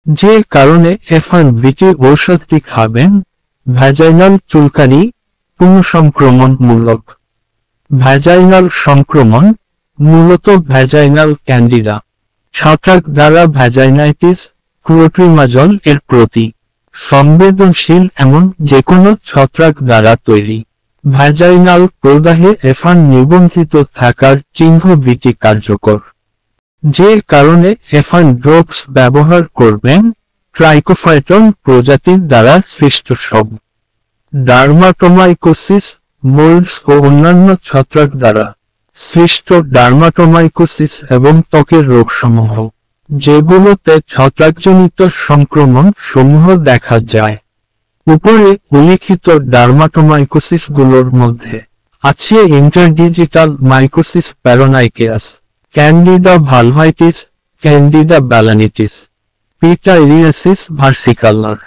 যে কারণে F1BT ঔষধটি খাবেন। ভ্যাজাইনাল চুলকানি পুনঃসংক্রমণমূলক। ভ্যাজাইনাল সংক্রমণ মূলত ভ্যাজাইনাল ক্যান্ডিডা ছত্রাক দ্বারা ভ্যাজাইনাইটিস ক্লোট্রিমাজল এর প্রতি সংবেদনশীল এমন যেকোনো ছত্রাক দ্বারা তৈরি ভ্যাজাইনাল প্রদাহে F1 নিবন্ধিত থাকার চিহ্ন বিটি কার্যকর। যে কারণে F1 ড্রপস ব্যবহার করবেন ট্রাইকোফাইটন প্রজাতির দ্বারা সৃষ্ট সব ডার্মাটোমাইকোসিস মোল্ডস ও অন্যান্য ছত্রাক দ্বারা সৃষ্ট ডার্মাটোমাইকোসিস এবং ত্বকের রোগসমূহ যেগুলোতে ছত্রাকজনিত সংক্রমণ সমূহ দেখা যায়। উপরে উল্লিখিত ডার্মাটোমাইকোসিসগুলোর মধ্যে আছে interdigital mycosis paronychia, candida vulvitis, candida balanitis, pityriasis versicolor.